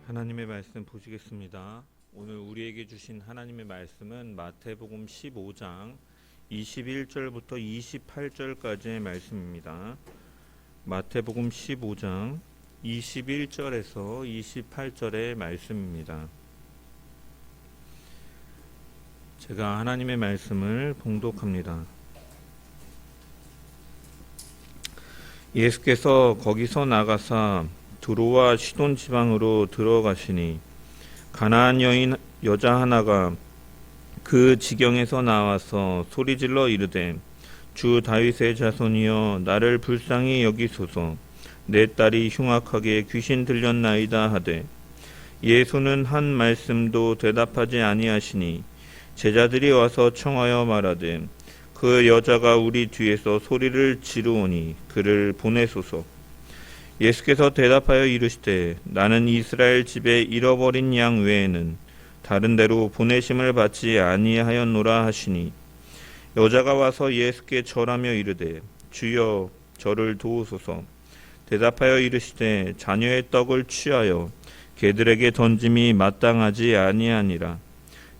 하나님의 말씀 보시겠습니다. 오늘 우리에게 주신 하나님의 말씀은 마태복음 15장 21절부터 28절까지의 말씀입니다. 마태복음 15장 21절에서 28절의 말씀입니다. 제가 하나님의 말씀을 봉독합니다. 예수께서 거기서 나가사 두로와 시돈 지방으로 들어가시니 가나안 여자 하나가 그 지경에서 나와서 소리질러 이르되 주 다윗의 자손이여 나를 불쌍히 여기소서 내 딸이 흉악하게 귀신 들렸나이다 하되 예수는 한 말씀도 대답하지 아니하시니 제자들이 와서 청하여 말하되 그 여자가 우리 뒤에서 소리를 지르오니 그를 보내소서. 예수께서 대답하여 이르시되 나는 이스라엘 집에 잃어버린 양 외에는 다른 데로 보내심을 받지 아니하였노라 하시니 여자가 와서 예수께 절하며 이르되 주여 저를 도우소서. 대답하여 이르시되 자녀의 떡을 취하여 개들에게 던짐이 마땅하지 아니하니라.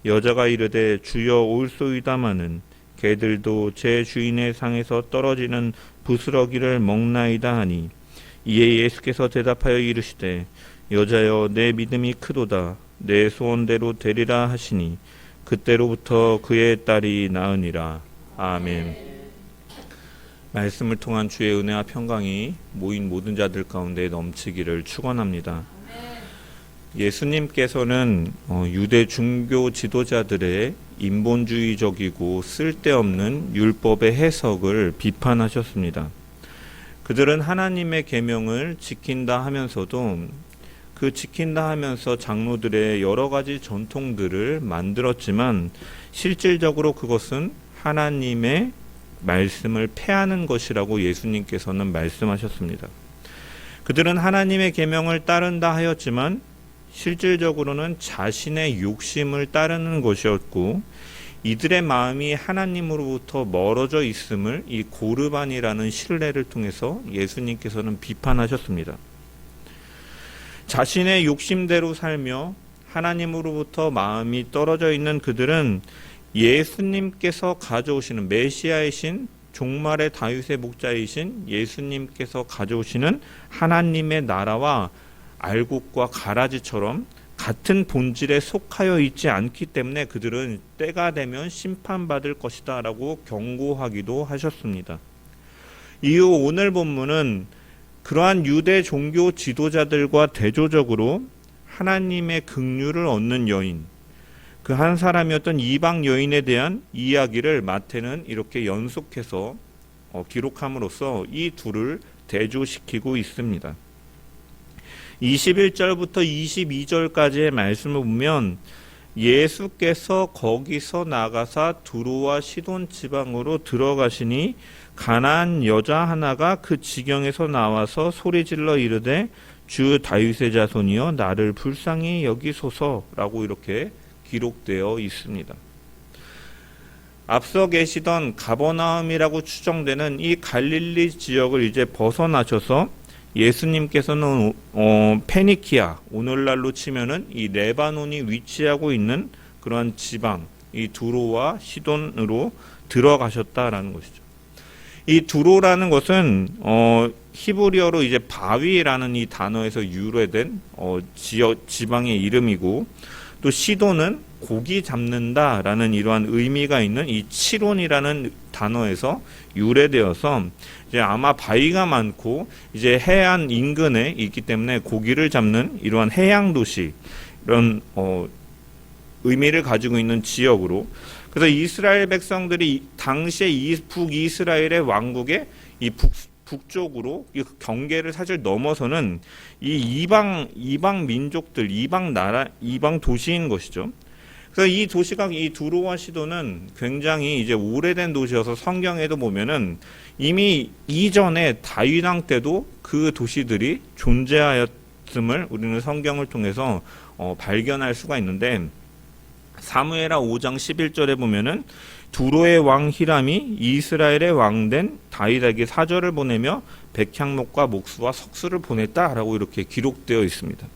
여자가 이르되 주여 올소이다마는 개들도 제 주인의 상에서 떨어지는 부스러기를 먹나이다 하니 이에 예수께서 대답하여 이르시되 여자여 내 믿음이 크도다 내 소원대로 되리라 하시니 그때로부터 그의 딸이 나으니라. 아멘. 말씀을 통한 주의 은혜와 평강이 모인 모든 자들 가운데 넘치기를 축원합니다. 예수님께서는 유대 중교 지도자들의 인본주의적이고 쓸데없는 율법의 해석을 비판하셨습니다. 그들은 하나님의 계명을 지킨다 하면서도 그 지킨다 하면서 장로들의 여러 가지 전통들을 만들었지만 실질적으로 그것은 하나님의 말씀을 폐하는 것이라고 예수님께서는 말씀하셨습니다. 그들은 하나님의 계명을 따른다 하였지만 실질적으로는 자신의 욕심을 따르는 것이었고 이들의 마음이 하나님으로부터 멀어져 있음을 이 고르반이라는 신뢰를 통해서 예수님께서는 비판하셨습니다. 자신의 욕심대로 살며 하나님으로부터 마음이 떨어져 있는 그들은 예수님께서 가져오시는 메시아이신 종말의 다윗의 목자이신 예수님께서 가져오시는 하나님의 나라와 알곡과 가라지처럼 같은 본질에 속하여 있지 않기 때문에 그들은 때가 되면 심판받을 것이다 라고 경고하기도 하셨습니다. 이후 오늘 본문은 그러한 유대 종교 지도자들과 대조적으로 하나님의 긍휼을 얻는 여인, 그 한 사람이었던 이방 여인에 대한 이야기를 마태는 이렇게 연속해서 기록함으로써 이 둘을 대조시키고 있습니다. 21절부터 22절까지의 말씀을 보면 예수께서 거기서 나가사 두로와 시돈 지방으로 들어가시니 가나안 여자 하나가 그 지경에서 나와서 소리질러 이르되 주 다윗의 자손이여 나를 불쌍히 여기소서라고 이렇게 기록되어 있습니다. 앞서 계시던 가버나움이라고 추정되는 이 갈릴리 지역을 이제 벗어나셔서 예수님께서는 페니키아, 오늘날로 치면은 이 레바논이 위치하고 있는 그러한 지방, 이 두로와 시돈으로 들어가셨다라는 것이죠. 이 두로라는 것은 히브리어로 이제 바위라는 이 단어에서 유래된 지방의 이름이고, 또 시돈은 고기 잡는다라는 이러한 의미가 있는 이 치론이라는 단어에서 유래되어서 이제 아마 바위가 많고 이제 해안 인근에 있기 때문에 고기를 잡는 이러한 해양 도시 이런 의미를 가지고 있는 지역으로, 그래서 이스라엘 백성들이 당시에 북이스라엘의 왕국의 이 북쪽으로 이 경계를 사실 넘어서는 이 이방 민족들, 이방 나라, 이방 도시인 것이죠. 그래서 이 도시가 이 두로와 시돈은 굉장히 이제 오래된 도시여서 성경에도 보면은 이미 이전에 다윗 왕 때도 그 도시들이 존재하였음을 우리는 성경을 통해서 발견할 수가 있는데, 사무엘하 5장 11절에 보면은 두로의 왕 히람이 이스라엘의 왕된 다윗에게 사절을 보내며 백향목과 목수와 석수를 보냈다라고 이렇게 기록되어 있습니다.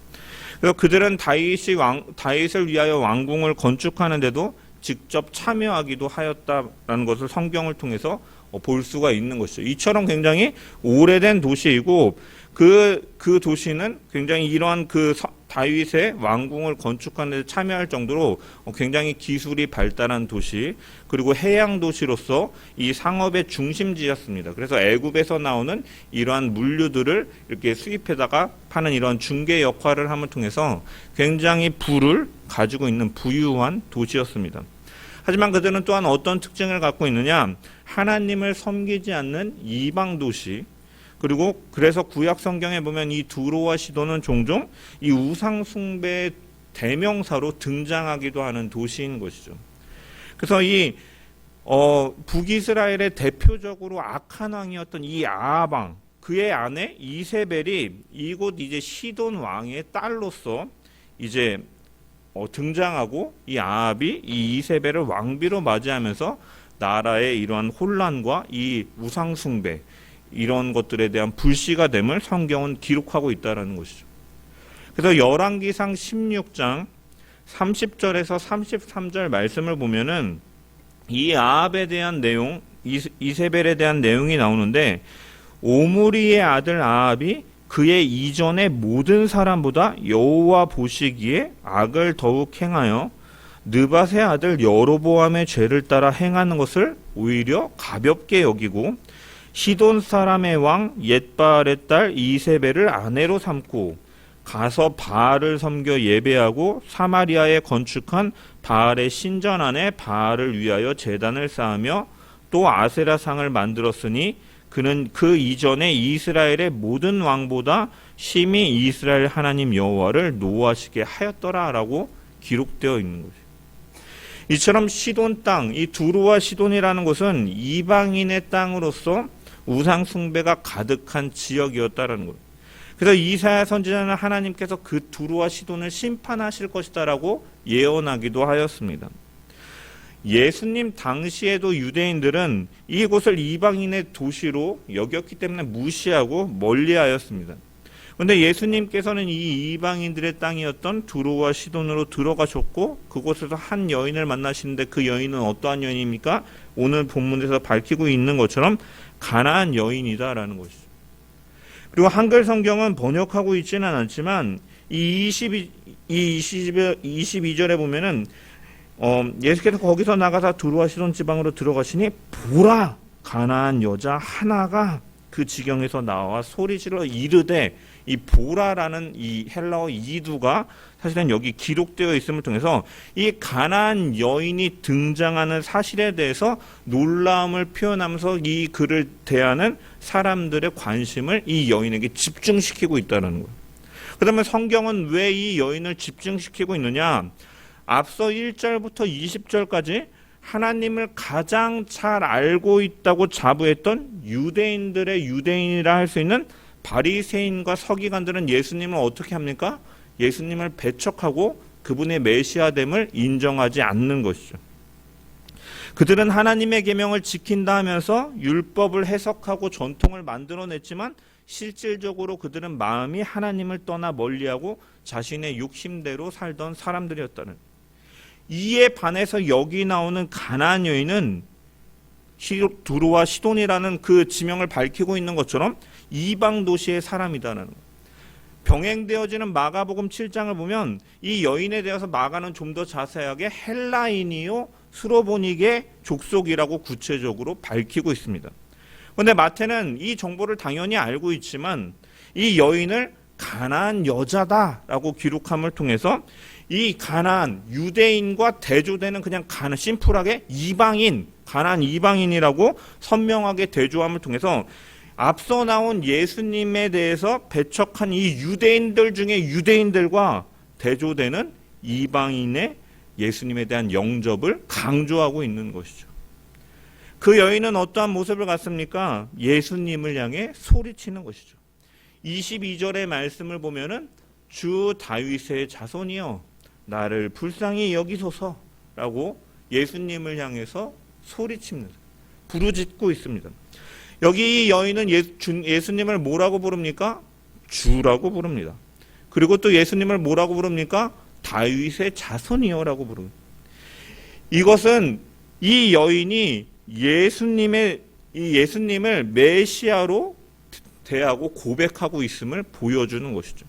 그래서 그들은 다윗을 위하여 왕궁을 건축하는데도 직접 참여하기도 하였다라는 것을 성경을 통해서 볼 수가 있는 것이죠. 이처럼 굉장히 오래된 도시이고 그 도시는 굉장히 이러한 다윗의 왕궁을 건축하는 데 참여할 정도로 굉장히 기술이 발달한 도시, 그리고 해양 도시로서 이 상업의 중심지였습니다. 그래서 애굽에서 나오는 이러한 물류들을 이렇게 수입해다가 파는 이러한 중개 역할을 함을 통해서 굉장히 부를 가지고 있는 부유한 도시였습니다. 하지만 그들은 또한 어떤 특징을 갖고 있느냐? 하나님을 섬기지 않는 이방 도시, 그리고 그래서 구약 성경에 보면 이 두로와 시돈은 종종 이 우상 숭배의 대명사로 등장하기도 하는 도시인 것이죠. 그래서 이 북이스라엘의 대표적으로 악한 왕이었던 이 아합 왕, 그의 아내 이세벨이 이곳 이제 시돈 왕의 딸로서 이제 등장하고, 이 아합이 이 이세벨을 왕비로 맞이하면서 나라의 이러한 혼란과 이 우상 숭배, 이런 것들에 대한 불씨가 됨을 성경은 기록하고 있다는 것이죠. 그래서 열왕기상 16장 30절에서 33절 말씀을 보면은 이 아합에 대한 내용, 이세벨에 대한 내용이 나오는데, 오므리의 아들 아합이 그의 이전의 모든 사람보다 여호와 보시기에 악을 더욱 행하여 느밧의 아들 여로보암의 죄를 따라 행하는 것을 오히려 가볍게 여기고, 시돈 사람의 왕 옅바알의 딸 이세벨을 아내로 삼고 가서 바알을 섬겨 예배하고 사마리아에 건축한 바알의 신전 안에 바알을 위하여 제단을 쌓으며 또 아세라상을 만들었으니 그는 그 이전에 이스라엘의 모든 왕보다 심히 이스라엘 하나님 여호와를 노하시게 하였더라라고 기록되어 있는 거죠. 이처럼 시돈 땅, 이 두루와 시돈이라는 곳은 이방인의 땅으로서 우상 숭배가 가득한 지역이었다라는 것. 그래서 이사야 선지자는 하나님께서 그 두루와 시돈을 심판하실 것이다라고 예언하기도 하였습니다. 예수님 당시에도 유대인들은 이곳을 이방인의 도시로 여겼기 때문에 무시하고 멀리하였습니다. 그런데 예수님께서는 이 이방인들의 땅이었던 두로와 시돈으로 들어가셨고, 그곳에서 한 여인을 만나시는데 그 여인은 어떠한 여인입니까? 오늘 본문에서 밝히고 있는 것처럼 가나안 여인이다라는 것이죠. 그리고 한글 성경은 번역하고 있지는 않지만 이 22절에 보면은 예수께서 거기서 나가사 두로와 시돈 지방으로 들어가시니 보라, 가나안 여자 하나가 그 지경에서 나와 소리질러 이르되, 이 보라라는 이 헬라어 이두가 사실은 여기 기록되어 있음을 통해서 이 가나안 여인이 등장하는 사실에 대해서 놀라움을 표현하면서 이 글을 대하는 사람들의 관심을 이 여인에게 집중시키고 있다는 거예요. 그다음에 성경은 왜 이 여인을 집중시키고 있느냐? 앞서 1절부터 20절까지 하나님을 가장 잘 알고 있다고 자부했던 유대인들의 유대인이라 할 수 있는 바리새인과 서기관들은 예수님을 어떻게 합니까? 예수님을 배척하고 그분의 메시아됨을 인정하지 않는 것이죠. 그들은 하나님의 계명을 지킨다 하면서 율법을 해석하고 전통을 만들어냈지만 실질적으로 그들은 마음이 하나님을 떠나 멀리하고 자신의 욕심대로 살던 사람들이었다는, 이에 반해서 여기 나오는 가나안 여인은 두로와 시돈이라는 그 지명을 밝히고 있는 것처럼 이방 도시의 사람이다라는 거예요. 병행되어지는 마가복음 7장을 보면 이 여인에 대해서 마가는 좀 더 자세하게 헬라인이요 스로보닉의 족속이라고 구체적으로 밝히고 있습니다. 그런데 마태는 이 정보를 당연히 알고 있지만 이 여인을 가나안 여자다라고 기록함을 통해서 이 가나안 유대인과 대조되는 그냥 심플하게 이방인, 가나안 이방인이라고 선명하게 대조함을 통해서 앞서 나온 예수님에 대해서 배척한 이 유대인들 중에 유대인들과 대조되는 이방인의 예수님에 대한 영접을 강조하고 있는 것이죠. 그 여인은 어떠한 모습을 갖습니까? 예수님을 향해 소리치는 것이죠. 22절의 말씀을 보면은 주 다윗의 자손이여 나를 불쌍히 여기소서라고 예수님을 향해서 소리칩니다. 부르짖고 있습니다. 여기 이 여인은 예수님을 뭐라고 부릅니까? 주라고 부릅니다. 그리고 또 예수님을 뭐라고 부릅니까? 다윗의 자손이요라고 부릅니다. 이것은 이 여인이 예수님을 메시아로 대하고 고백하고 있음을 보여주는 것이죠.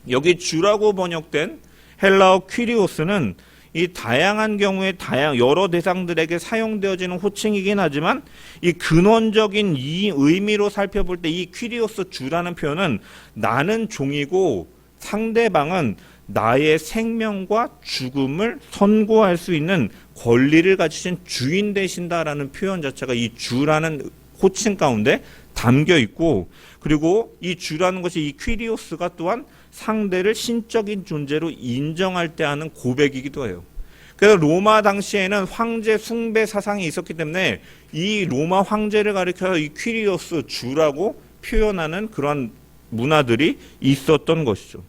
여기 주라고 번역된 헬라어 퀴리오스는 이 다양한 경우에 여러 대상들에게 사용되어지는 호칭이긴 하지만 이 근원적인 이 의미로 살펴볼 때 이 퀴리오스 주라는 표현은 나는 종이고 상대방은 나의 생명과 죽음을 선고할 수 있는 권리를 가지신 주인 되신다라는 표현 자체가 이 주라는 호칭 가운데 담겨 있고, 그리고 이 주라는 것이 이 퀴리오스가 또한 상대를 신적인 존재로 인정할 때 하는 고백이기도 해요. 그래서 로마 당시에는 황제 숭배 사상이 있었기 때문에 이 로마 황제를 가리켜서 이 퀴리오스 주라고 표현하는 그런 문화들이 있었던 것이죠.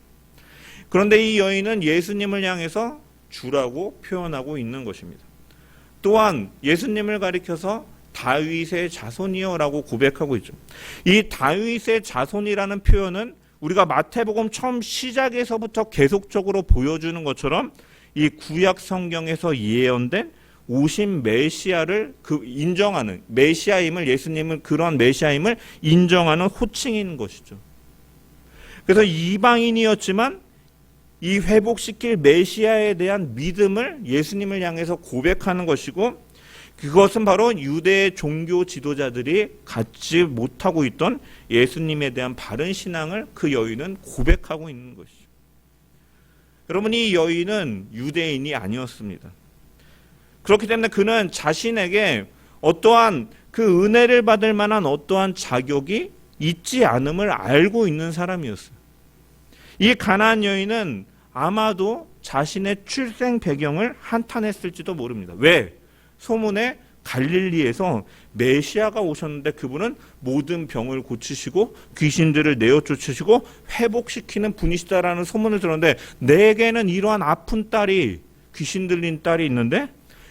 그런데 이 여인은 예수님을 향해서 주라고 표현하고 있는 것입니다. 또한 예수님을 가리켜서 다윗의 자손이여라고 고백하고 있죠. 이 다윗의 자손이라는 표현은 우리가 마태복음 처음 시작에서부터 계속적으로 보여주는 것처럼 이 구약 성경에서 예언된 오신 메시아를 인정하는 메시아임을, 예수님을 그런 메시아임을 인정하는 호칭인 것이죠. 그래서 이방인이었지만 이 회복시킬 메시아에 대한 믿음을 예수님을 향해서 고백하는 것이고, 그것은 바로 유대의 종교 지도자들이 갖지 못하고 있던 예수님에 대한 바른 신앙을 그 여인은 고백하고 있는 것이죠. 여러분, 이 여인은 유대인이 아니었습니다. 그렇기 때문에 그는 자신에게 어떠한 그 은혜를 받을 만한 어떠한 자격이 있지 않음을 알고 있는 사람이었어요. 이 가나안 여인은 아마도 자신의 출생 배경을 한탄했을지도 모릅니다. 왜? 소문에 갈릴리에서 메시아가 오셨는데 그분은 모든 병을 고치시고 귀신들을 내어 쫓으시고 회복시키는 분이시다라는 소문을 들었는데, 내게는 이러한 아픈 딸이, 귀신 들린 딸이 있는데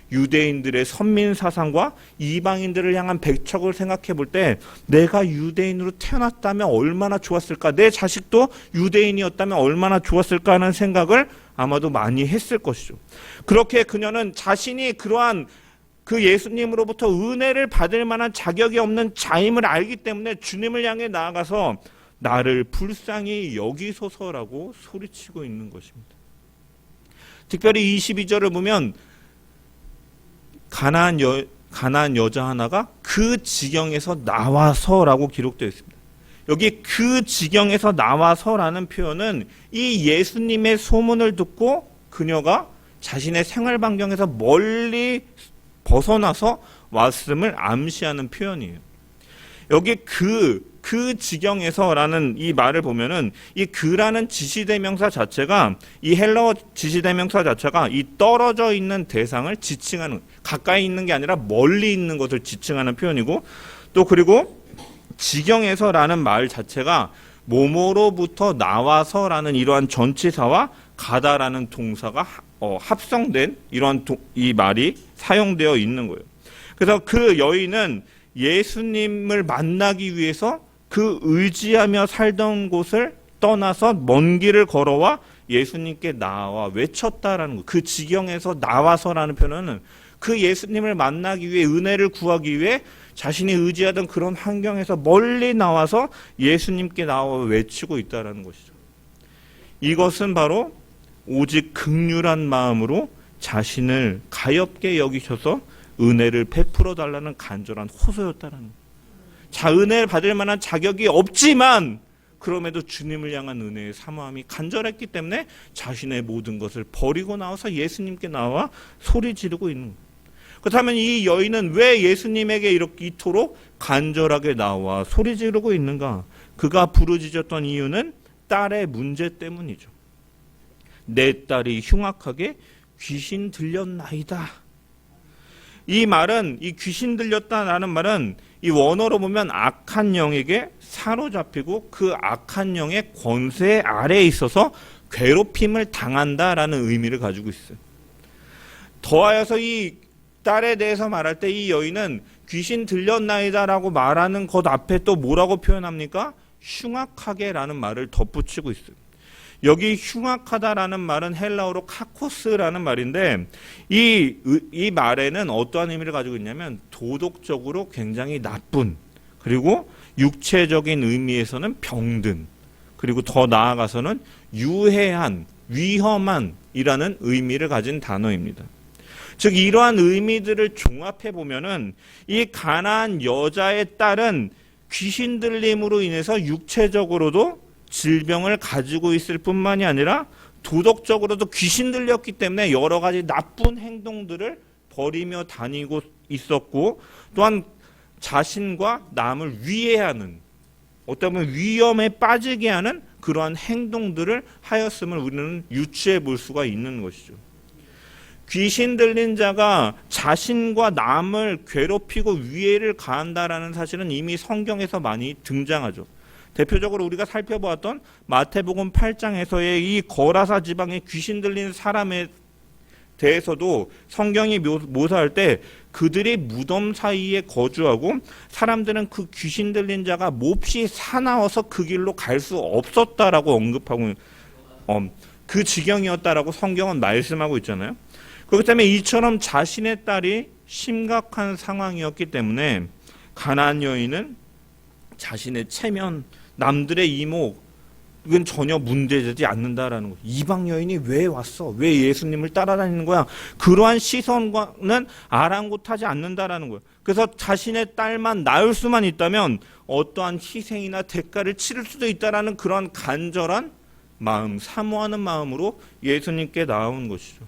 유대인들의 선민 사상과 이방인들을 향한 배척을 생각해 볼 때 내가 유대인으로 태어났다면 얼마나 좋았을까, 내 자식도 유대인이었다면 얼마나 좋았을까 하는 생각을 아마도 많이 했을 것이죠. 그렇게 그녀는 자신이 그러한 그 예수님으로부터 은혜를 받을 만한 자격이 없는 자임을 알기 때문에 주님을 향해 나아가서 나를 불쌍히 여기소서라고 소리치고 있는 것입니다. 특별히 22절을 보면 가나안 여자 하나가 그 지경에서 나와서라고 기록되어 있습니다. 여기 그 지경에서 나와서라는 표현은 이 예수님의 소문을 듣고 그녀가 자신의 생활 반경에서 멀리 벗어나서 왔음을 암시하는 표현이에요. 여기 그 지경에서라는 이 말을 보면은 이 그라는 지시대명사 자체가, 이 헬라어 지시대명사 자체가 이 떨어져 있는 대상을 지칭하는, 가까이 있는 게 아니라 멀리 있는 것을 지칭하는 표현이고, 또 그리고 지경에서라는 말 자체가 뭐뭐로부터 나와서라는 이러한 전치사와 가다라는 동사가 합성된 이러한 이 말이 사용되어 있는 거예요. 그래서 그 여인은 예수님을 만나기 위해서 그 의지하며 살던 곳을 떠나서 먼 길을 걸어와 예수님께 나와 외쳤다라는 거. 그 지경에서 나와서라는 표현은 그 예수님을 만나기 위해, 은혜를 구하기 위해 자신이 의지하던 그런 환경에서 멀리 나와서 예수님께 나와 외치고 있다라는 것이죠. 이것은 바로 오직 긍휼한 마음으로 자신을 가엾게 여기셔서 은혜를 베풀어 달라는 간절한 호소였다라는 거예요. 자, 은혜를 받을 만한 자격이 없지만 그럼에도 주님을 향한 은혜의 사모함이 간절했기 때문에 자신의 모든 것을 버리고 나와서 예수님께 나와 소리 지르고 있는 거예요. 그렇다면 이 여인은 왜 예수님에게 이토록 간절하게 나와 소리 지르고 있는가? 그가 부르짖었던 이유는 딸의 문제 때문이죠. 내 딸이 흉악하게 귀신 들렸나이다. 이 말은, 이 귀신 들렸다라는 말은 이 원어로 보면 악한 영에게 사로잡히고 그 악한 영의 권세 아래에 있어서 괴롭힘을 당한다라는 의미를 가지고 있어요. 더하여서 이 딸에 대해서 말할 때 이 여인은 귀신 들렸나이다라고 말하는 것 앞에 또 뭐라고 표현합니까? 흉악하게라는 말을 덧붙이고 있어요. 여기 흉악하다라는 말은 헬라어로 카코스라는 말인데 이 말에는 어떠한 의미를 가지고 있냐면 도덕적으로 굉장히 나쁜, 그리고 육체적인 의미에서는 병든, 그리고 더 나아가서는 유해한, 위험한 이라는 의미를 가진 단어입니다. 즉 이러한 의미들을 종합해 보면은 이 가나안 여자의 딸은 귀신 들림으로 인해서 육체적으로도 질병을 가지고 있을 뿐만이 아니라 도덕적으로도 귀신 들렸기 때문에 여러 가지 나쁜 행동들을 벌이며 다니고 있었고, 또한 자신과 남을 위해하는, 어떤 보면 위험에 빠지게 하는 그러한 행동들을 하였음을 우리는 유추해 볼 수가 있는 것이죠. 귀신 들린 자가 자신과 남을 괴롭히고 위해를 가한다라는 사실은 이미 성경에서 많이 등장하죠. 대표적으로 우리가 살펴보았던 마태복음 8장에서의 이 거라사 지방에 귀신 들린 사람에 대해서도 성경이 묘사할 때 그들이 무덤 사이에 거주하고 사람들은 그 귀신 들린 자가 몹시 사나워서 그 길로 갈 수 없었다라고 언급하고 그 지경이었다라고 성경은 말씀하고 있잖아요. 그렇기 때문에 이처럼 자신의 딸이 심각한 상황이었기 때문에 가나안 여인은 자신의 체면, 남들의 이목, 이건 전혀 문제되지 않는다라는 거예요. 이방 여인이 왜 왔어? 왜 예수님을 따라다니는 거야? 그러한 시선과는 아랑곳하지 않는다라는 거예요. 그래서 자신의 딸만 낳을 수만 있다면 어떠한 희생이나 대가를 치를 수도 있다라는 그런 간절한 마음, 사모하는 마음으로 예수님께 나온 것이죠.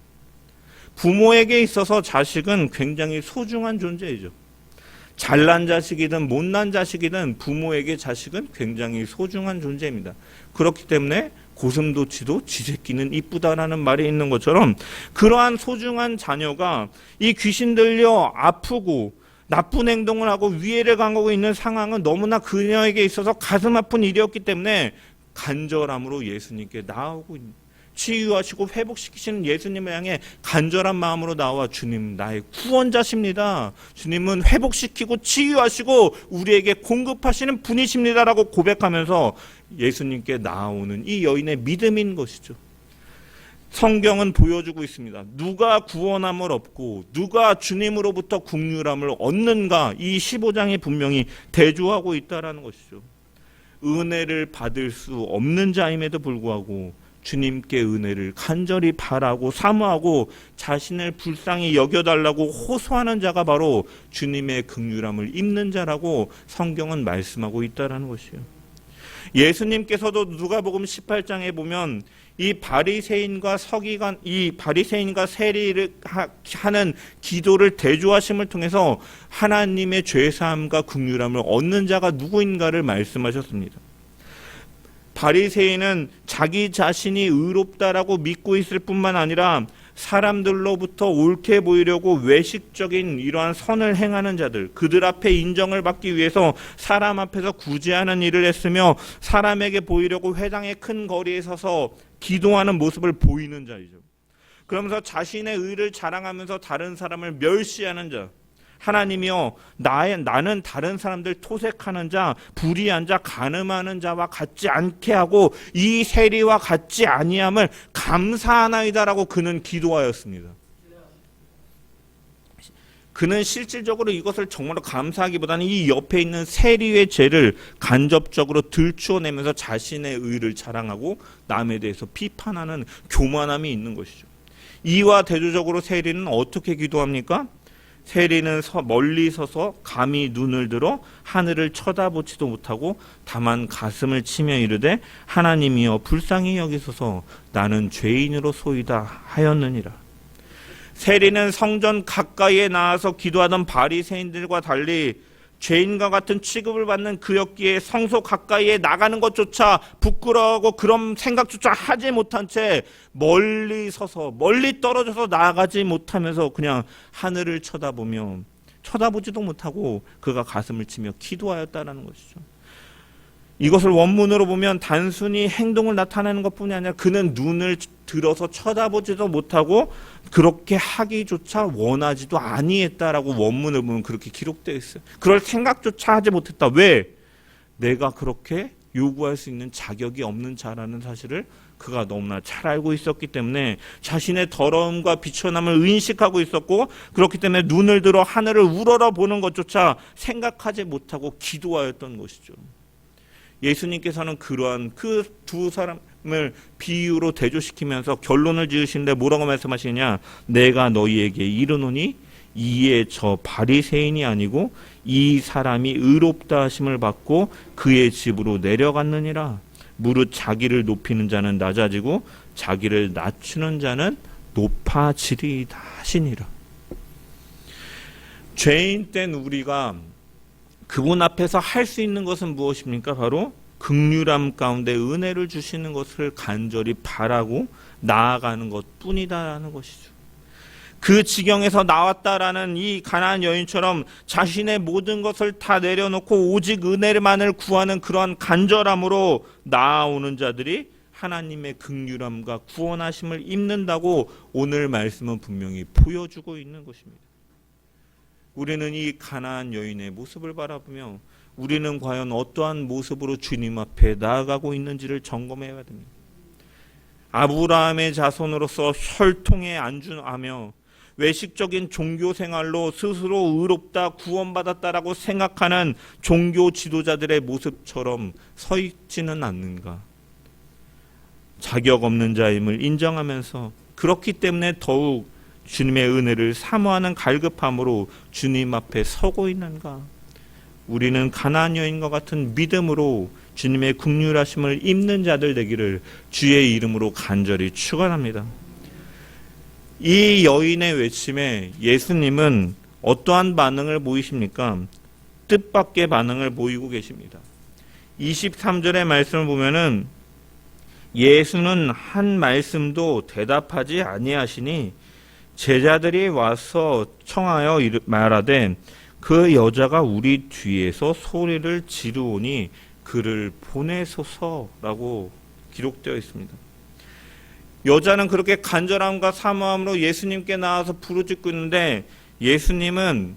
부모에게 있어서 자식은 굉장히 소중한 존재이죠. 잘난 자식이든 못난 자식이든 부모에게 자식은 굉장히 소중한 존재입니다. 그렇기 때문에 고슴도치도 지 새끼는 이쁘다라는 말이 있는 것처럼 그러한 소중한 자녀가 이 귀신 들려 아프고 나쁜 행동을 하고 위해를 당하고 있는 상황은 너무나 그녀에게 있어서 가슴 아픈 일이었기 때문에 간절함으로 예수님께 나오고 있는, 치유하시고 회복시키시는 예수님을 향해 간절한 마음으로 나와 주님 나의 구원자십니다. 주님은 회복시키고 치유하시고 우리에게 공급하시는 분이십니다라고 고백하면서 예수님께 나오는 이 여인의 믿음인 것이죠. 성경은 보여주고 있습니다. 누가 구원함을 얻고 누가 주님으로부터 긍휼함을 얻는가, 이 15장이 분명히 대조하고 있다는 것이죠. 은혜를 받을 수 없는 자임에도 불구하고 주님께 은혜를 간절히 바라고 사모하고 자신을 불쌍히 여겨달라고 호소하는 자가 바로 주님의 긍휼함을 입는 자라고 성경은 말씀하고 있다는 것이에요. 예수님께서도 누가복음 18장에 보면 이 바리새인과 서기관, 이 바리새인과 세리를 하는 기도를 대조하심을 통해서 하나님의 죄사함과 긍휼함을 얻는 자가 누구인가를 말씀하셨습니다. 바리새인은 자기 자신이 의롭다라고 믿고 있을 뿐만 아니라 사람들로부터 옳게 보이려고 외식적인 이러한 선을 행하는 자들, 그들 앞에 인정을 받기 위해서 사람 앞에서 구제하는 일을 했으며 사람에게 보이려고 회당의 큰 거리에 서서 기도하는 모습을 보이는 자이죠. 그러면서 자신의 의를 자랑하면서 다른 사람을 멸시하는 자, 하나님이여 나는 다른 사람들 토색하는 자, 불의한 자, 간음하는 자와 같지 않게 하고 이 세리와 같지 아니함을 감사하나이다라고 그는 기도하였습니다. 그는 실질적으로 이것을 정말로 감사하기보다는 이 옆에 있는 세리의 죄를 간접적으로 들추어내면서 자신의 의를 자랑하고 남에 대해서 비판하는 교만함이 있는 것이죠. 이와 대조적으로 세리는 어떻게 기도합니까? 세리는 멀리 서서 감히 눈을 들어 하늘을 쳐다보지도 못하고 다만 가슴을 치며 이르되 하나님이여 불쌍히 여기소서 나는 죄인으로소이다 하였느니라. 세리는 성전 가까이에 나와서 기도하던 바리새인들과 달리 죄인과 같은 취급을 받는 그였기에 성소 가까이에 나가는 것조차 부끄러워하고 그런 생각조차 하지 못한 채 멀리 서서 멀리 떨어져서 나아가지 못하면서 그냥 하늘을 쳐다보지도 못하고 그가 가슴을 치며 기도하였다는 것이죠. 이것을 원문으로 보면 단순히 행동을 나타내는 것뿐이 아니라 그는 눈을 들어서 쳐다보지도 못하고 그렇게 하기조차 원하지도 아니했다라고 원문을 보면 그렇게 기록되어 있어요. 그럴 생각조차 하지 못했다. 왜? 내가 그렇게 요구할 수 있는 자격이 없는 자라는 사실을 그가 너무나 잘 알고 있었기 때문에 자신의 더러움과 비천함을 인식하고 있었고, 그렇기 때문에 눈을 들어 하늘을 우러러 보는 것조차 생각하지 못하고 기도하였던 것이죠. 예수님께서는 그러한 그 두 사람을 비유로 대조시키면서 결론을 지으시는데 뭐라고 말씀하시느냐? 내가 너희에게 이르노니 이에 저 바리새인이 아니고 이 사람이 의롭다 하심을 받고 그의 집으로 내려갔느니라. 무릇 자기를 높이는 자는 낮아지고 자기를 낮추는 자는 높아지리이다 하시니라. 죄인 된 우리가 그분 앞에서 할 수 있는 것은 무엇입니까? 바로 긍휼함 가운데 은혜를 주시는 것을 간절히 바라고 나아가는 것뿐이다라는 것이죠. 그 지경에서 나왔다라는 이 가나안 여인처럼 자신의 모든 것을 다 내려놓고 오직 은혜만을 구하는 그러한 간절함으로 나아오는 자들이 하나님의 긍휼함과 구원하심을 입는다고 오늘 말씀은 분명히 보여주고 있는 것입니다. 우리는 이 가나안 여인의 모습을 바라보며 우리는 과연 어떠한 모습으로 주님 앞에 나아가고 있는지를 점검해야 됩니다. 아브라함의 자손으로서 혈통에 안주하며 외식적인 종교 생활로 스스로 의롭다 구원받았다라고 생각하는 종교 지도자들의 모습처럼 서 있지는 않는가? 자격 없는 자임을 인정하면서 그렇기 때문에 더욱 주님의 은혜를 사모하는 갈급함으로 주님 앞에 서고 있는가? 우리는 가나안 여인과 같은 믿음으로 주님의 긍휼하심을 입는 자들 되기를 주의 이름으로 간절히 축원합니다. 이 여인의 외침에 예수님은 어떠한 반응을 보이십니까? 뜻밖의 반응을 보이고 계십니다. 23절의 말씀을 보면은 예수는 한 말씀도 대답하지 아니하시니 제자들이 와서 청하여 말하되 그 여자가 우리 뒤에서 소리를 지르오니 그를 보내소서라고 기록되어 있습니다. 여자는 그렇게 간절함과 사모함으로 예수님께 나와서 부르짖고 있는데 예수님은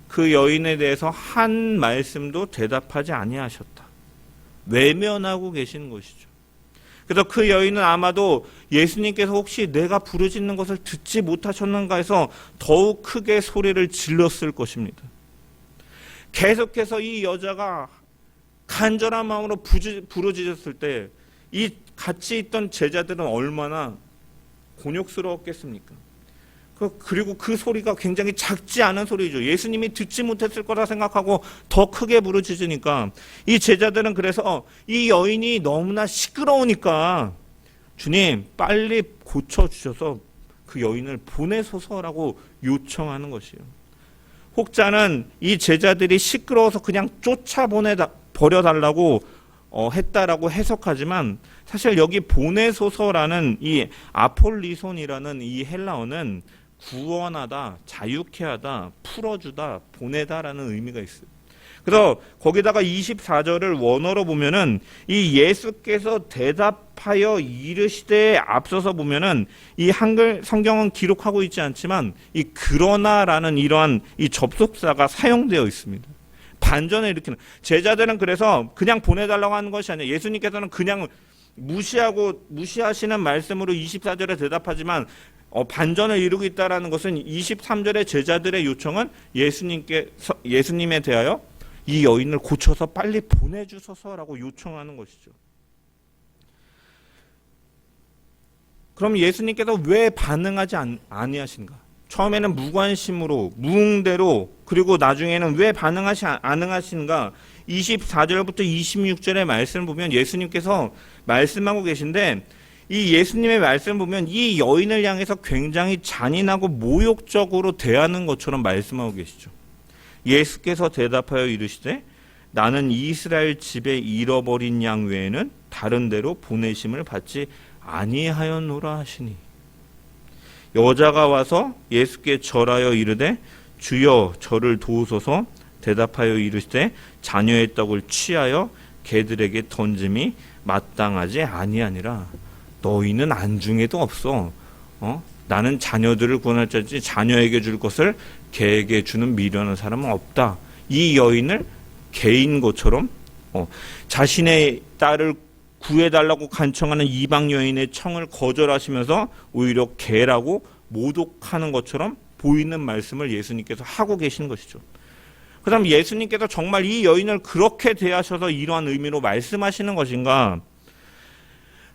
그 여인에 대해서 한 말씀도 대답하지 아니하셨다. 외면하고 계시는 것이죠. 그래서 그 여인은 아마도 예수님께서 혹시 내가 부르짖는 것을 듣지 못하셨는가 해서 더욱 크게 소리를 질렀을 것입니다. 계속해서 이 여자가 간절한 마음으로 부르짖었을 때 이 같이 있던 제자들은 얼마나 곤욕스러웠겠습니까? 그리고 그 소리가 굉장히 작지 않은 소리죠. 예수님이 듣지 못했을 거라 생각하고 더 크게 부르짖으니까 이 제자들은 그래서 이 여인이 너무나 시끄러우니까 주님 빨리 고쳐주셔서 그 여인을 보내소서라고 요청하는 것이에요. 혹자는 이 제자들이 시끄러워서 그냥 버려달라고 했다라고 해석하지만 사실 여기 보내소서라는 이 아폴리손이라는 이 헬라어는 구원하다, 자유케 하다, 풀어주다, 보내다라는 의미가 있어요. 그래서 거기다가 24절을 원어로 보면은 이 예수께서 대답하여 이르시되 앞서서 보면은 이 한글 성경은 기록하고 있지 않지만 이 그러나라는 이러한 이 접속사가 사용되어 있습니다. 반전을 일으키는. 제자들은 그래서 그냥 보내달라고 하는 것이 아니라 예수님께서는 그냥 무시하시는 말씀으로 24절에 대답하지만 반전을 이루고 있다는 것은 23절의 제자들의 요청은 예수님에 대하여 이 여인을 고쳐서 빨리 보내주소서라고 요청하는 것이죠. 그럼 예수님께서 왜 반응하지 아니하신가? 처음에는 무관심으로 무응대로 그리고 나중에는 왜 반응하지 않으신가? 24절부터 26절의 말씀을 보면 예수님께서 말씀하고 계신데 이 예수님의 말씀을 보면 이 여인을 향해서 굉장히 잔인하고 모욕적으로 대하는 것처럼 말씀하고 계시죠. 예수께서 대답하여 이르시되 나는 이스라엘 집에 잃어버린 양 외에는 다른 데로 보내심을 받지 아니하였노라 하시니 여자가 와서 예수께 절하여 이르되 주여 저를 도우소서 대답하여 이르시되 자녀의 떡을 취하여 개들에게 던짐이 마땅하지 아니하니라. 너희는 안중에도 없어. 나는 자녀들을 구원할 자지 자녀에게 줄 것을 개에게 주는 미련한 사람은 없다. 이 여인을 개인 것처럼 자신의 딸을 구해달라고 간청하는 이방 여인의 청을 거절하시면서 오히려 개라고 모독하는 것처럼 보이는 말씀을 예수님께서 하고 계신 것이죠. 그 다음 예수님께서 정말 이 여인을 그렇게 대하셔서 이러한 의미로 말씀하시는 것인가?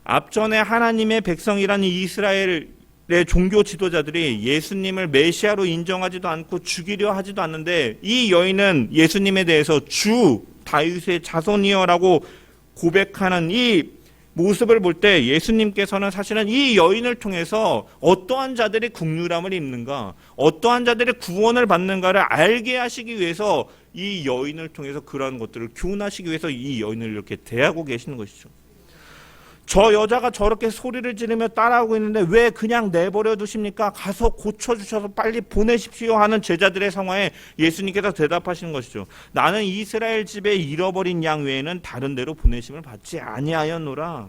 앞전에 하나님의 백성이라는 이스라엘의 종교 지도자들이 예수님을 메시아로 인정하지도 않고 죽이려 하지도 않는데 이 여인은 예수님에 대해서 주 다윗의 자손이여라고 고백하는 이 모습을 볼 때 예수님께서는 사실은 이 여인을 통해서 어떠한 자들이 국률함을 입는가, 어떠한 자들이 구원을 받는가를 알게 하시기 위해서 이 여인을 통해서 그러한 것들을 교훈하시기 위해서 이 여인을 이렇게 대하고 계시는 것이죠. 저 여자가 저렇게 소리를 지르며 따라하고 있는데 왜 그냥 내버려 두십니까? 가서 고쳐주셔서 빨리 보내십시오 하는 제자들의 상황에 예수님께서 대답하시는 것이죠. 나는 이스라엘 집에 잃어버린 양 외에는 다른 데로 보내심을 받지 아니하였노라.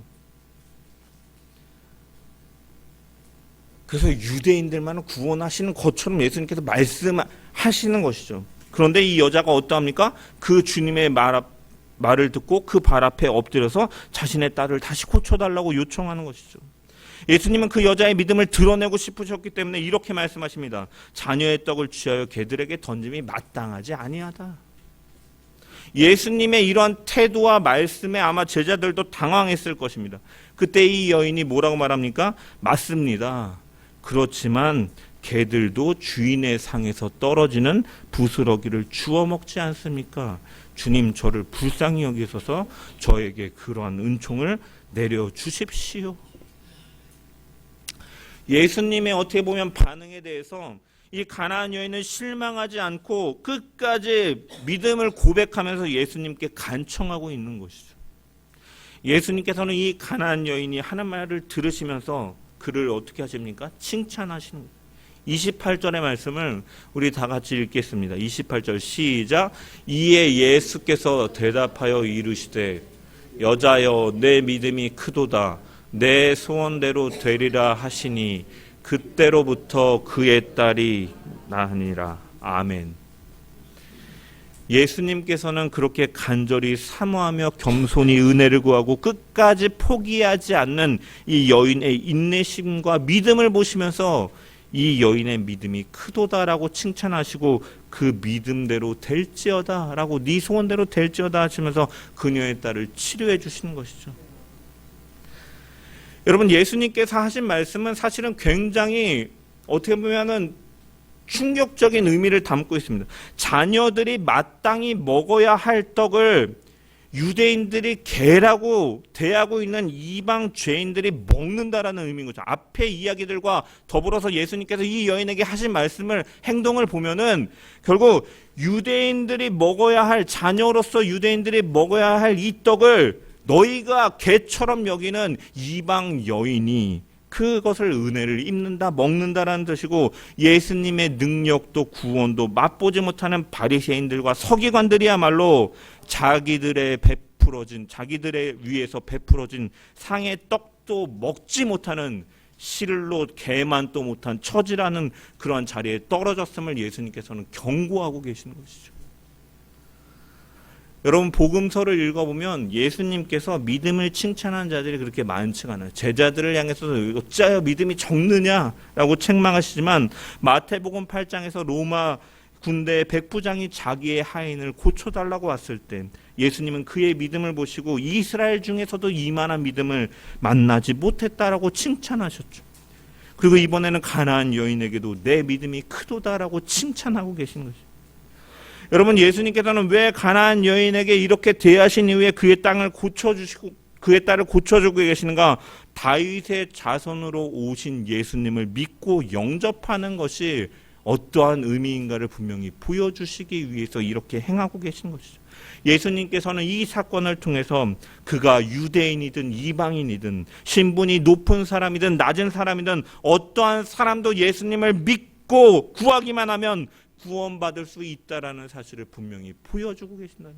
그래서 유대인들만 구원하시는 것처럼 예수님께서 말씀하시는 것이죠. 그런데 이 여자가 어떠합니까? 그 주님의 말을 듣고 그 발 앞에 엎드려서 자신의 딸을 다시 고쳐달라고 요청하는 것이죠. 예수님은 그 여자의 믿음을 드러내고 싶으셨기 때문에 이렇게 말씀하십니다. 자녀의 떡을 취하여 개들에게 던짐이 마땅하지 아니하다. 예수님의 이러한 태도와 말씀에 아마 제자들도 당황했을 것입니다. 그때 이 여인이 뭐라고 말합니까? 맞습니다. 그렇지만 개들도 주인의 상에서 떨어지는 부스러기를 주워 먹지 않습니까? 주님, 저를 불쌍히 여기소서 저에게 그러한 은총을 내려주십시오. 예수님의 어떻게 보면 반응에 대해서 이 가나안 여인은 실망하지 않고 끝까지 믿음을 고백하면서 예수님께 간청하고 있는 것이죠. 예수님께서는 이 가나안 여인이 하는 말을 들으시면서 그를 어떻게 하십니까? 칭찬하시는 거예요. 28절의 말씀을 우리 다 같이 읽겠습니다. 28절 시작. 이에 예수께서 대답하여 이르시되 여자여 내 믿음이 크도다. 내 소원대로 되리라 하시니 그때로부터 그의 딸이 나으니라. 아멘. 예수님께서는 그렇게 간절히 사모하며 겸손히 은혜를 구하고 끝까지 포기하지 않는 이 여인의 인내심과 믿음을 보시면서 이 여인의 믿음이 크도다라고 칭찬하시고 그 믿음대로 될지어다라고 네 소원대로 될지어다 하시면서 그녀의 딸을 치료해 주시는 것이죠. 여러분, 예수님께서 하신 말씀은 사실은 굉장히 어떻게 보면은 충격적인 의미를 담고 있습니다. 자녀들이 마땅히 먹어야 할 떡을 유대인들이 개라고 대하고 있는 이방 죄인들이 먹는다라는 의미인 거죠. 앞의 이야기들과 더불어서 예수님께서 이 여인에게 하신 말씀을, 행동을 보면은 결국 유대인들이 먹어야 할, 자녀로서 유대인들이 먹어야 할 이 떡을 너희가 개처럼 여기는 이방 여인이 그것을 은혜를 입는다, 먹는다라는 뜻이고, 예수님의 능력도 구원도 맛보지 못하는 바리새인들과 서기관들이야말로 자기들의 위에서 베풀어진 상의 떡도 먹지 못하는 실로 개만도 못한 처지라는 그러한 자리에 떨어졌음을 예수님께서는 경고하고 계시는 것이죠. 여러분, 복음서를 읽어보면 예수님께서 믿음을 칭찬하는 자들이 그렇게 많지가 않아요. 제자들을 향해서 어찌하여 믿음이 적느냐라고 책망하시지만 마태복음 8장에서 로마 군대의 백부장이 자기의 하인을 고쳐달라고 왔을 때 예수님은 그의 믿음을 보시고 이스라엘 중에서도 이만한 믿음을 만나지 못했다라고 칭찬하셨죠. 그리고 이번에는 가나안 여인에게도 내 믿음이 크도다라고 칭찬하고 계신 거죠. 여러분, 예수님께서는 왜 가나안 여인에게 이렇게 대하신 이후에 그의 땅을 고쳐주시고 그의 딸을 고쳐주고 계시는가? 다윗의 자손으로 오신 예수님을 믿고 영접하는 것이 어떠한 의미인가를 분명히 보여주시기 위해서 이렇게 행하고 계신 것이죠. 예수님께서는 이 사건을 통해서 그가 유대인이든 이방인이든 신분이 높은 사람이든 낮은 사람이든 어떠한 사람도 예수님을 믿고 구하기만 하면 구원받을 수 있다라는 사실을 분명히 보여주고 계신다는.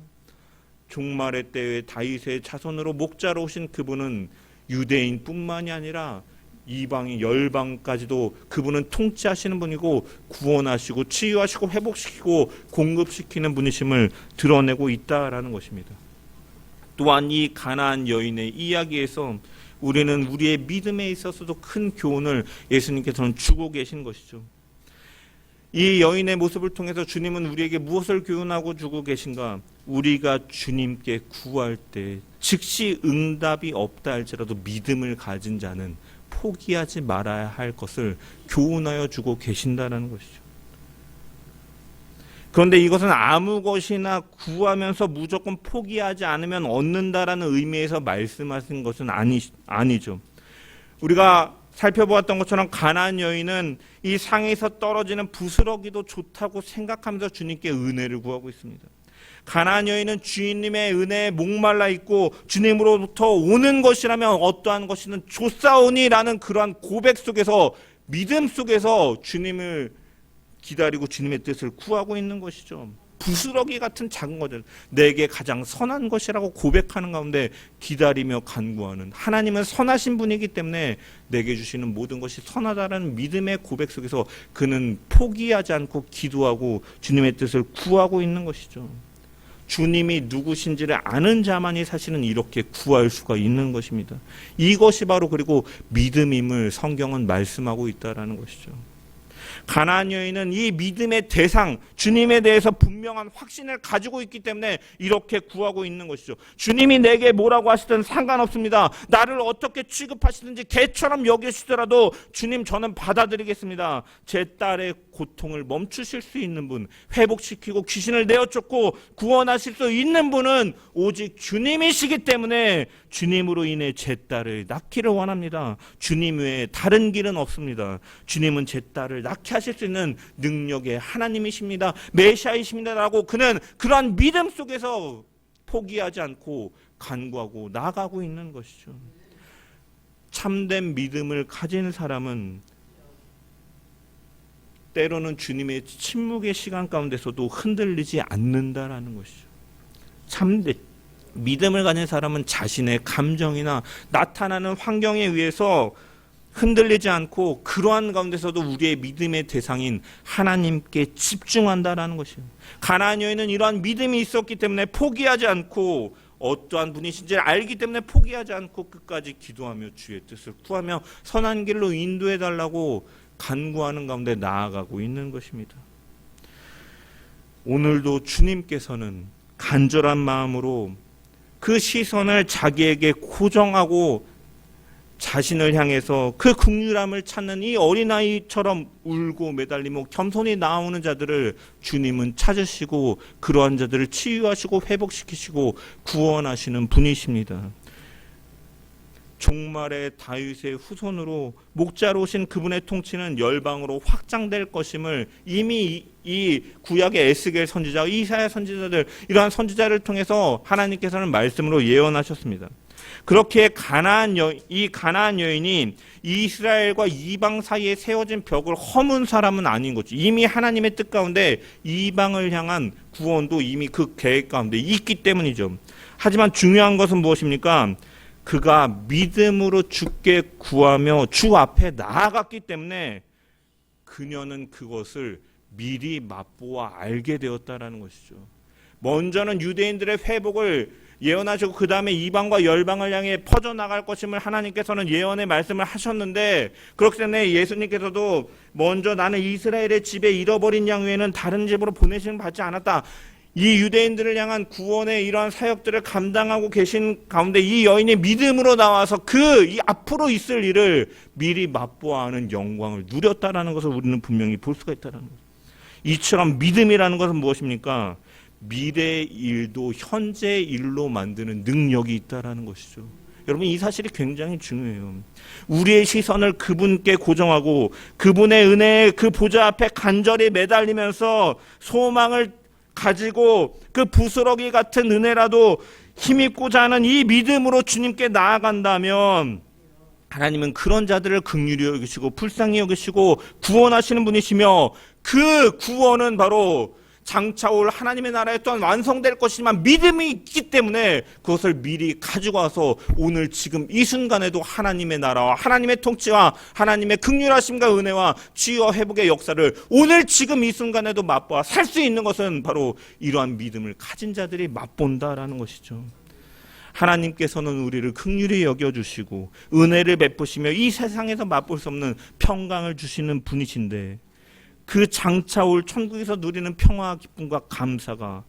종말의 때에 다윗의 자손으로 목자로 오신 그분은 유대인뿐만이 아니라 이방인 열방까지도 그분은 통치하시는 분이고 구원하시고 치유하시고 회복시키고 공급시키는 분이심을 드러내고 있다라는 것입니다. 또한 이 가나안 여인의 이야기에서 우리는 우리의 믿음에 있어서도 큰 교훈을 예수님께서는 주고 계신 것이죠. 이 여인의 모습을 통해서 주님은 우리에게 무엇을 교훈하고 주고 계신가? 우리가 주님께 구할 때 즉시 응답이 없다 할지라도 믿음을 가진 자는 포기하지 말아야 할 것을 교훈하여 주고 계신다는 것이죠. 그런데 이것은 아무 것이나 구하면서 무조건 포기하지 않으면 얻는다라는 의미에서 말씀하신 것은 아니죠. 우리가 살펴보았던 것처럼 가나안 여인은 이 상에서 떨어지는 부스러기도 좋다고 생각하면서 주님께 은혜를 구하고 있습니다. 가나안 여인은 주님의 은혜에 목말라 있고 주님으로부터 오는 것이라면 어떠한 것이든 좋사오니라는 그러한 고백 속에서, 믿음 속에서 주님을 기다리고 주님의 뜻을 구하고 있는 것이죠. 부스러기 같은 작은 것들, 내게 가장 선한 것이라고 고백하는 가운데 기다리며 간구하는, 하나님은 선하신 분이기 때문에 내게 주시는 모든 것이 선하다라는 믿음의 고백 속에서 그는 포기하지 않고 기도하고 주님의 뜻을 구하고 있는 것이죠. 주님이 누구신지를 아는 자만이 사실은 이렇게 구할 수가 있는 것입니다. 이것이 바로 그리고 믿음임을 성경은 말씀하고 있다는 것이죠. 가나안 여인은 이 믿음의 대상, 주님에 대해서 분명한 확신을 가지고 있기 때문에 이렇게 구하고 있는 것이죠. 주님이 내게 뭐라고 하시든 상관없습니다. 나를 어떻게 취급하시든지 개처럼 여기시더라도 주님, 저는 받아들이겠습니다. 제 딸의 고통을 멈추실 수 있는 분, 회복시키고 귀신을 내어쫓고 구원하실 수 있는 분은 오직 주님이시기 때문에 주님으로 인해 제 딸을 낳기를 원합니다. 주님 외에 다른 길은 없습니다. 주님은 제 딸을 낳게 하실 수 있는 능력의 하나님이십니다. 메시아이십니다라고 그는 그러한 믿음 속에서 포기하지 않고 간구하고 나아가고 있는 것이죠. 참된 믿음을 가진 사람은 때로는 주님의 침묵의 시간 가운데서도 흔들리지 않는다라는 것이죠. 참된 믿음을 가진 사람은 자신의 감정이나 나타나는 환경에 의해서 흔들리지 않고 그러한 가운데서도 우리의 믿음의 대상인 하나님께 집중한다라는 것이에요. 가나안 여인은 이러한 믿음이 있었기 때문에 포기하지 않고, 어떠한 분이신지를 알기 때문에 포기하지 않고 끝까지 기도하며 주의 뜻을 구하며 선한 길로 인도해달라고 간구하는 가운데 나아가고 있는 것입니다. 오늘도 주님께서는 간절한 마음으로 그 시선을 자기에게 고정하고 자신을 향해서 그 긍휼함을 찾는 이 어린아이처럼 울고 매달리며 겸손히 나오는 자들을 주님은 찾으시고 그러한 자들을 치유하시고 회복시키시고 구원하시는 분이십니다. 종말의 다윗의 후손으로 목자로 오신 그분의 통치는 열방으로 확장될 것임을 이미 이 구약의 에스겔 선지자, 이사야 선지자들, 이러한 선지자를 통해서 하나님께서는 말씀으로 예언하셨습니다. 그렇게 이 가나안 여인이 이스라엘과 이방 사이에 세워진 벽을 허문 사람은 아닌 거죠. 이미 하나님의 뜻 가운데 이방을 향한 구원도 이미 그 계획 가운데 있기 때문이죠. 하지만 중요한 것은 무엇입니까? 그가 믿음으로 주께 구하며 주 앞에 나아갔기 때문에 그녀는 그것을 미리 맛보아 알게 되었다라는 것이죠. 먼저는 유대인들의 회복을 예언하시고 그 다음에 이방과 열방을 향해 퍼져나갈 것임을 하나님께서는 예언의 말씀을 하셨는데, 그렇기 때문에 예수님께서도 먼저 나는 이스라엘의 집에 잃어버린 양 외에는 다른 집으로 보내심을 받지 않았다. 이 유대인들을 향한 구원의 이러한 사역들을 감당하고 계신 가운데 이 여인이 믿음으로 나와서 이 앞으로 있을 일을 미리 맛보아 하는 영광을 누렸다라는 것을 우리는 분명히 볼 수가 있다는 거죠. 이처럼 믿음이라는 것은 무엇입니까? 미래의 일도 현재의 일로 만드는 능력이 있다라는 것이죠. 여러분, 이 사실이 굉장히 중요해요. 우리의 시선을 그분께 고정하고 그분의 은혜의 그 보좌 앞에 간절히 매달리면서 소망을 가지고 그 부스러기 같은 은혜라도 힘입고자 하는 이 믿음으로 주님께 나아간다면 하나님은 그런 자들을 긍휼히 여기시고 불쌍히 여기시고 구원하시는 분이시며, 그 구원은 바로 장차 올 하나님의 나라에 또한 완성될 것이지만 믿음이 있기 때문에 그것을 미리 가지고 와서 오늘 지금 이 순간에도 하나님의 나라와 하나님의 통치와 하나님의 긍휼하심과 은혜와 치유와 회복의 역사를 오늘 지금 이 순간에도 맛보아 살 수 있는 것은 바로 이러한 믿음을 가진 자들이 맛본다라는 것이죠. 하나님께서는 우리를 긍휼히 여겨주시고 은혜를 베푸시며 이 세상에서 맛볼 수 없는 평강을 주시는 분이신데 그 장차 올 천국에서 누리는 평화와 기쁨과 감사가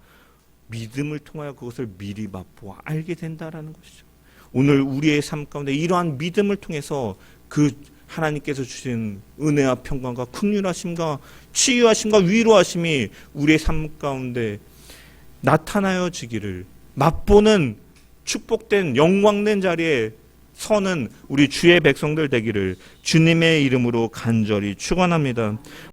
믿음을 통하여 그것을 미리 맛보아 알게 된다라는 것이죠. 오늘 우리의 삶 가운데 이러한 믿음을 통해서 그 하나님께서 주신 은혜와 평강과 긍휼하심과 치유하심과 위로하심이 우리의 삶 가운데 나타나여지기를 맛보는 축복된 영광된 자리에 서는 우리 주의 백성들 되기를 주님의 이름으로 간절히 축원합니다.